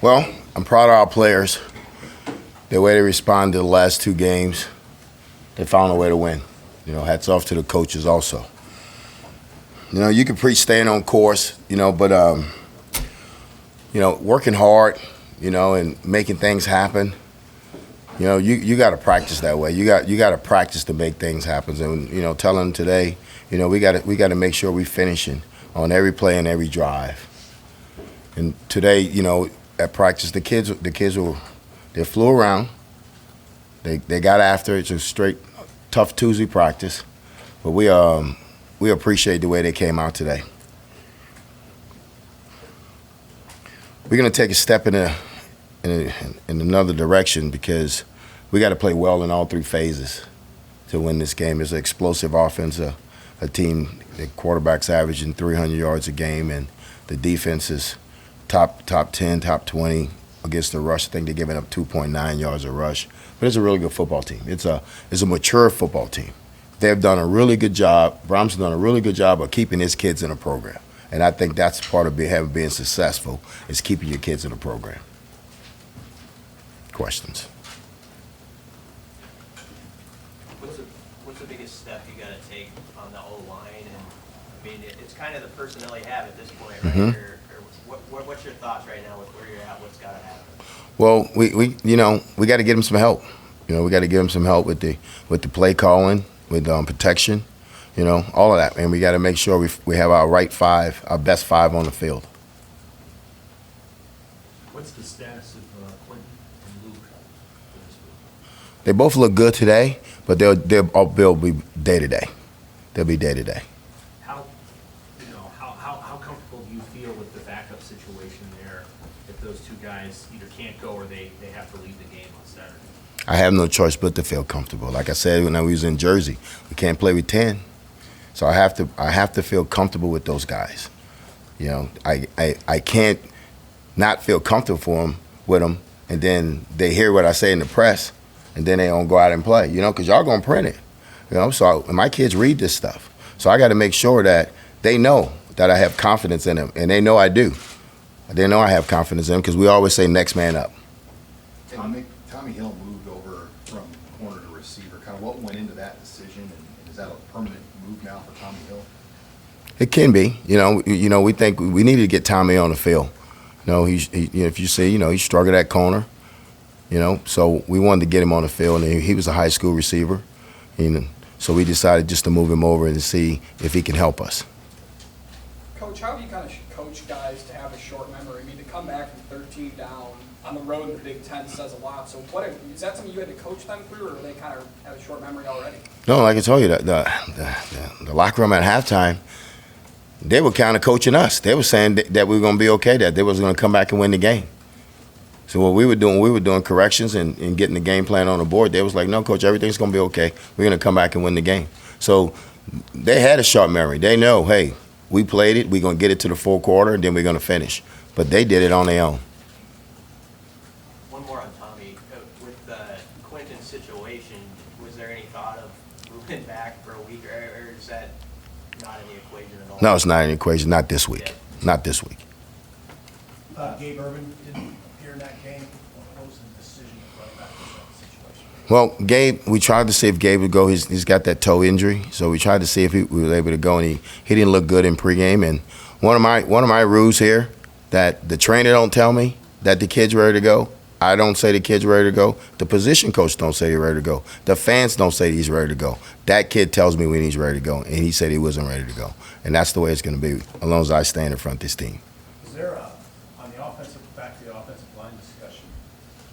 Well, I'm proud of our players. The way they responded to the last two games, they found a way to win. Hats off to the coaches also. You can preach staying on course, but working hard, and making things happen. You got to practice that way. You got to practice to make things happen. And telling them today, we got to make sure we finishing on every play and every drive. And today, at practice, the kids they flew around. They got after it. It's a straight tough Tuesday practice, but we appreciate the way they came out today. We're gonna take a step in another direction because we got to play well in all three phases to win this game. It's an explosive offense, a team. The quarterback's averaging 300 yards a game, and the defense is top 10, top 20 against the rush. I think they're giving up 2.9 yards a rush. But it's a really good football team. It's a mature football team. They've done a really good job. Brahms has done a really good job of keeping his kids in a program. And I think that's part of being successful is keeping your kids in a program. Questions? What's the biggest step you got to take on the O-line? And it's kind of the personnel you have at this point, right? Mm-hmm. What's your thoughts right now with where you're at? What's got to happen? Well, we got to get them some help. We got to give them some help with the play calling, with protection, all of that. And we got to make sure we have our best five on the field. What's the status of Quentin and Luke? They both look good today, but they'll be day to day. They'll be day to day. How comfortable do you feel with the backup situation there if those two guys either can't go or they have to leave the game on Saturday? I have no choice but to feel comfortable. Like I said when I was in Jersey, we can't play with 10. So I have to feel comfortable with those guys. I can't not feel comfortable with them, and then they hear what I say in the press, and then they don't go out and play, because y'all going to print it. So my kids read this stuff. So I got to make sure that they know that I have confidence in them, and they know I do. They know I have confidence in them because we always say next man up. Tommy Hill moved over from corner to receiver. Kind of what went into that decision, and is that a permanent move now for Tommy Hill? It can be. We think we need to get Tommy on the field. If you see, he struggled at corner. So we wanted to get him on the field, and he was a high school receiver. So we decided just to move him over and see if he can help us. Coach, how have you kind of coached guys to have a short memory? To come back from 13 down on the road in the Big Ten says a lot. So is that something you had to coach them through, or do they kind of have a short memory already? No, like I told you, the locker room at halftime, they were kind of coaching us. They were saying that we were going to be okay, that they was going to come back and win the game. So what we were doing corrections and getting the game plan on the board. They was like, no, Coach, everything's going to be okay. We're going to come back and win the game. So they had a sharp memory. They know, hey, we played it. We're going to get it to the fourth quarter, and then we're going to finish. But they did it on their own. One more on Tommy. With the Quentin situation, was there any thought of moving back for a week, or is that not in the equation at all? No, it's not in the equation. Not this week. Yeah. Not this week. Gabe Irvin didn't appear in that game. What was the decision of running back in that situation? Well, Gabe, we tried to see if Gabe would go. He's got that toe injury, so we tried to see if we was able to go, and he didn't look good in pregame. And one of my rules here that the trainer don't tell me that the kid's ready to go. I don't say the kid's ready to go. The position coach don't say he's ready to go. The fans don't say he's ready to go. That kid tells me when he's ready to go, and he said he wasn't ready to go. And that's the way it's going to be as long as I stay in the front of this team. Is there on the back to the offensive line discussion,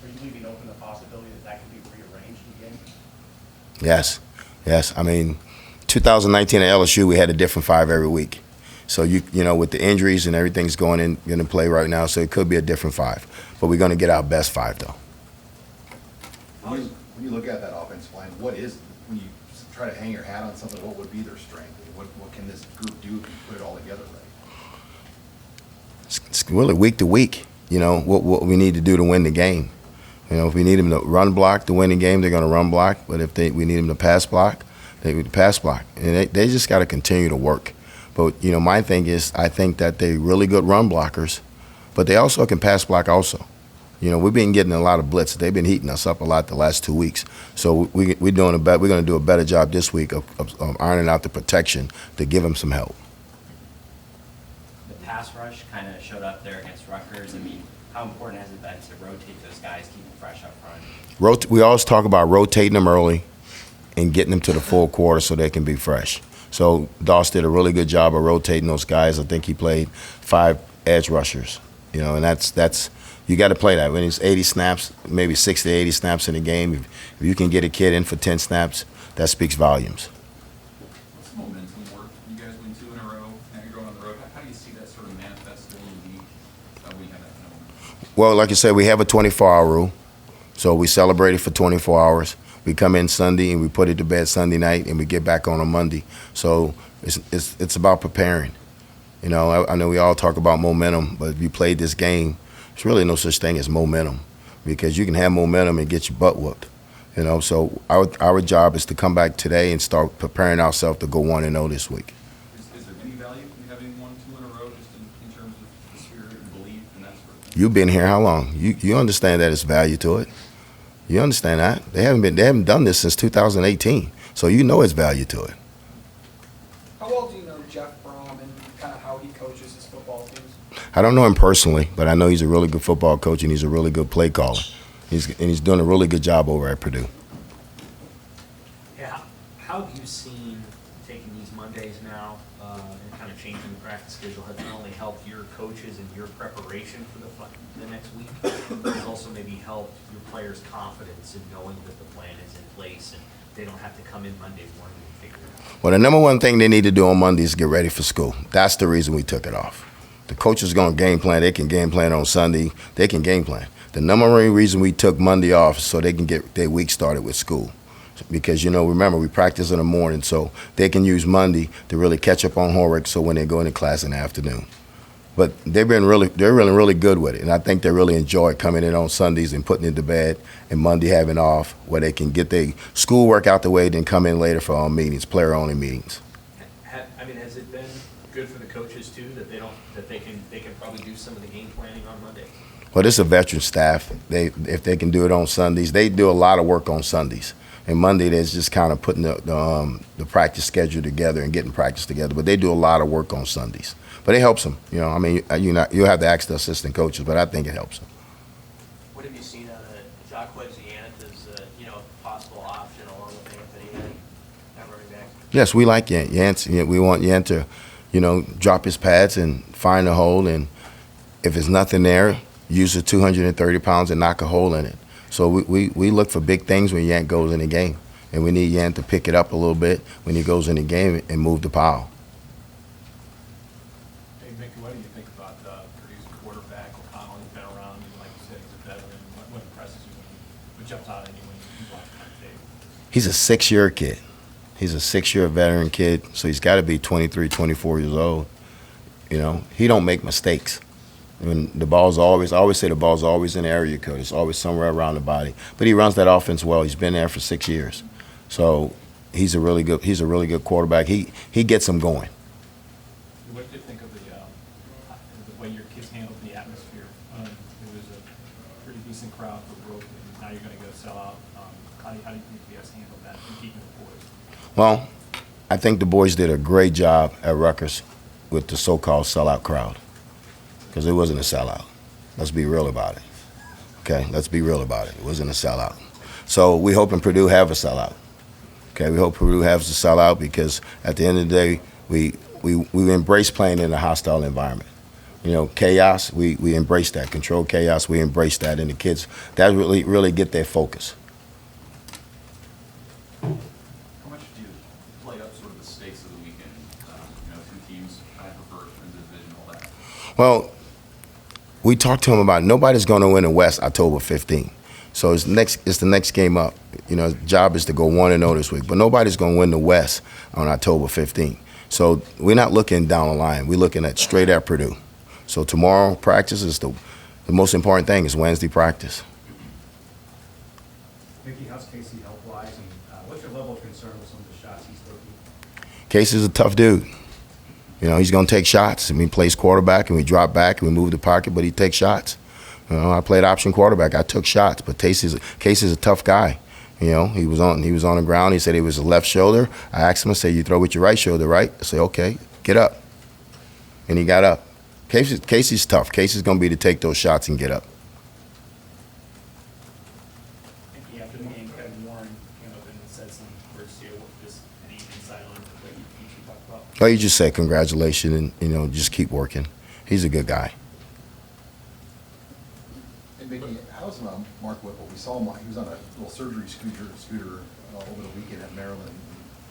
are you leaving open the possibility that can be rearranged again? Yes. 2019 at LSU, we had a different five every week. So with the injuries and everything's going to play right now, so it could be a different five. But we're going to get our best five though. When you look at that offensive line, when you try to hang your hat on something, what would be their strength? What can this group do if you put it all together right? It's really week to week. What we need to do to win the game. If we need them to run block to win the game, they're going to run block. But if we need them to pass block, they would pass block. And they just got to continue to work. But, my thing is I think that they're really good run blockers, but they also can pass block also. We've been getting a lot of blitzes. They've been heating us up a lot the last 2 weeks. So we're going to do a better job this week of ironing out the protection to give them some help. The pass rush kind of showed up there against Rutgers. I mean, how important has it been to rotate those guys, keep them fresh up front? We always talk about rotating them early and getting them to the full quarter so they can be fresh. So Doss did a really good job of rotating those guys. I think he played 5 edge rushers, and that's you got to play that. When it's 80 snaps, maybe 60 to 80 snaps in a game, if you can get a kid in for 10 snaps, that speaks volumes. What's the momentum work? You guys win 2 in a row, now you're going on the road. How do you see that sort of manifesting in the league when you have that kind of momentum? Well, like I said, we have a 24-hour rule, so we celebrate it for 24 hours. We come in Sunday and we put it to bed Sunday night, and we get back on Monday. So it's about preparing. I know we all talk about momentum, but if you played this game, there's really no such thing as momentum, because you can have momentum and get your butt whooped. So our job is to come back today and start preparing ourselves to go 1-0 this week. Is there any value in having 1, 2 in a row, just in terms of the spirit and belief and that sort of thing? You've been here how long? You understand that there's value to it. You understand that they haven't done this since 2018, so it's value to it. How well do you know Jeff Brom and kind of how he coaches his football teams? I don't know him personally, but I know he's a really good football coach and he's a really good play caller. He's doing a really good job over at Purdue. Yeah, how have you seen taking these Mondays now and kind of changing the practice schedule has not only helped your coaches and your preparation for the next week, but it's also maybe helped your players' confidence in knowing that the plan is in place and they don't have to come in Monday morning and figure it out? Well, the number one thing they need to do on Monday is get ready for school. That's the reason we took it off. The coaches are going to game plan. They can game plan on Sunday. They can game plan. The number one reason we took Monday off is so they can get their week started with school. Because, remember, we practice in the morning, so they can use Monday to really catch up on homework so when they go into class in the afternoon. But they're really good with it, and I think they really enjoy coming in on Sundays and putting it to bed, and Monday having off where they can get their schoolwork out the way, then come in later for our meetings, player-only meetings. Has it been good for the coaches too that they can probably do some of the game planning on Monday? Well, this is a veteran staff. If they can do it on Sundays, they do a lot of work on Sundays. And Monday, there's just kind of putting the practice schedule together and getting practice together. But they do a lot of work on Sundays. But it helps them. You'll have to ask the assistant coaches, but I think it helps them. What have you seen out of Jacques Yant as a possible option along with Anthony at running back? Yes, we like Yant. We want Yant to, drop his pads and find a hole. And if there's nothing there, use the 230 pounds and knock a hole in it. So we look for big things when Yant goes in the game. And we need Yant to pick it up a little bit when he goes in the game and move the pile. Hey, Mickey, what do you think about Purdue's quarterback, O'Connell? He's been around, like you said, he's a veteran. What impresses you what jumps out at you when you watch him on tape? He's a 6-year kid. He's a 6-year veteran kid, so he's got to be 23, 24 years old. He don't make mistakes. When the ball's I always say the ball's always in the area code. It's always somewhere around the body. But he runs that offense well. He's been there for 6 years. So he's a really good quarterback. He gets them going. What did you think of the way your kids handled the atmosphere? It was a pretty decent crowd for Broken, and now you're going to go sell out. How do you think you guys handled that and keeping the boys? Well, I think the boys did a great job at Rutgers with the so-called sellout crowd, because it wasn't a sellout. Let's be real about it. Okay, let's be real about it. It wasn't a sellout. So we hoping Purdue have a sellout. Okay, we hope Purdue has a sellout, because at the end of the day, we embrace playing in a hostile environment. Chaos, we embrace that. Control chaos, we embrace that. And the kids, that really get their focus. How much do you play up sort of the stakes of the weekend? Two teams kind of prefer in the division, all that. Well, we talked to him about nobody's going to win the West October 15th. So it's the next game up. Job is to go 1-0 this week. But nobody's going to win the West on October 15th. So we're not looking down the line. We're looking at straight at Purdue. So tomorrow practice is the most important thing is Wednesday practice. Mickey, how's Casey health-wise, and what's your level of concern with some of the shots he's taking? Casey's a tough dude. He's going to take shots. He plays quarterback, and we drop back, and we move the pocket, but he takes shots. You know, I played option quarterback. I took shots, but Casey's a tough guy. You know, he was on the ground. He said it was his left shoulder. I asked him, I said, you throw with your right shoulder, right? I said, okay, get up. And he got up. Casey's tough. Casey's going to be to take those shots and get up. After the game, Kevin Warren came up and said some words to you. Just any insight on what you talked about? Oh, you just say congratulations and, you know, just keep working. He's a good guy. And Mickey, how's Mark Whipple? We saw him, he was on a little surgery scooter over the weekend at Maryland, and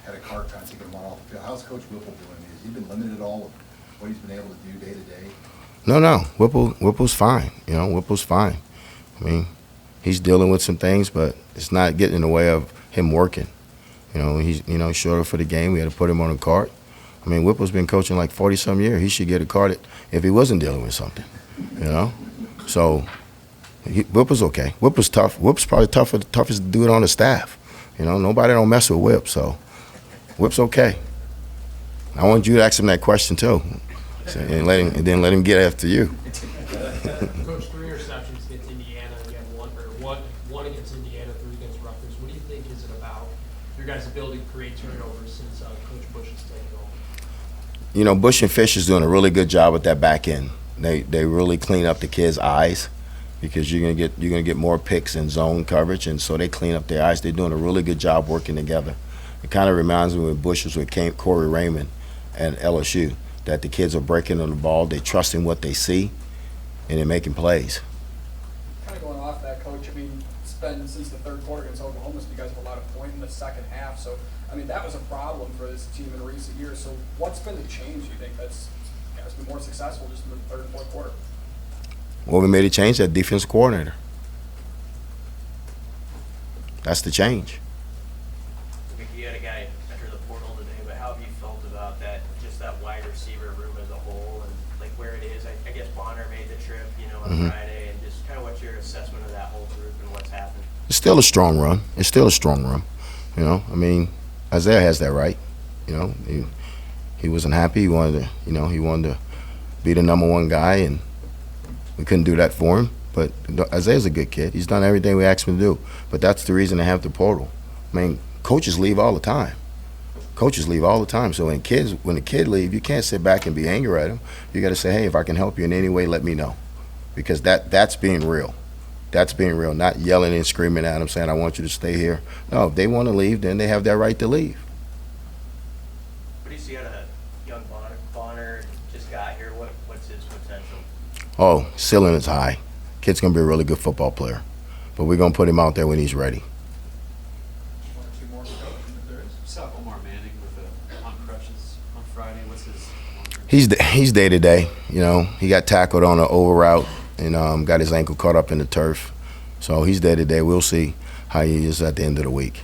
had a cart kind of taking him off the field. How's Coach Whipple doing? Has he been limited at all with what he's been able to do day to day? No. Whipple's fine. You know, Whipple's fine. I mean, he's dealing with some things, but it's not getting in the way of him working. You know, he's shorter for the game. We had to put him on a cart. I mean, Whipple's been coaching like 40-some years. He should get a cart if he wasn't dealing with something. You know, so Whipple's okay. Whipple's tough. Whipp's probably toughest dude on the staff. You know, nobody don't mess with Whip, so Whip's okay. I want you to ask him that question too, and then let him get after you. Coach, 3 interceptions against Indiana. You had one against Indiana, 3 against Rutgers. What do you think is it about your guys' ability to create turnovers since Coach Bush has taken over? You know, Bush and Fish is doing a really good job with that back end. They really clean up the kids' eyes, because you're gonna get more picks in zone coverage, and so they clean up their eyes. They're doing a really good job working together. It kind of reminds me when Bush was with Corey Raymond and LSU, that the kids are breaking on the ball, they trust in what they see, and they're making plays. Kind of going off that, Coach, I mean, it's been since the third quarter against Oklahoma, so you guys have allowed a point in the second half. So, I mean, that was a problem for this team in recent years. So what's been the change, you think, that's been more successful just in the third and fourth quarter? Well, we made a change, that defensive coordinator. That's the change. You had a guy enter the portal today, but how have you felt about that, just that wide receiver room as a whole, and like where it is? I guess Bonner made the trip, on Friday, and just kind of what's your assessment of that whole group and what's happened? It's still a strong run. You know, I mean, Isaiah has that right. You know, he wasn't happy. He wanted to be the number 1 guy, and we couldn't do that for him. But Isaiah's a good kid. He's done everything we asked him to do. But that's the reason they have the portal. I mean, coaches leave all the time. So when the kid leave, you can't sit back and be angry at him. You got to say, hey, if I can help you in any way, let me know, because that's being real. That's being real, not yelling and screaming at them saying, I want you to stay here. No, if they want to leave, then they have that right to leave. What do you see out of young Bonner just got here? What's his potential? Oh, ceiling is high. Kid's going to be a really good football player. But we're going to put him out there when he's ready. One or two more, Coach, if there is. Saw Omar Manning with on crutches on Friday. What's his? He's day to day. You know, he got tackled on an over route and got his ankle caught up in the turf. So he's day to day. We'll see how he is at the end of the week.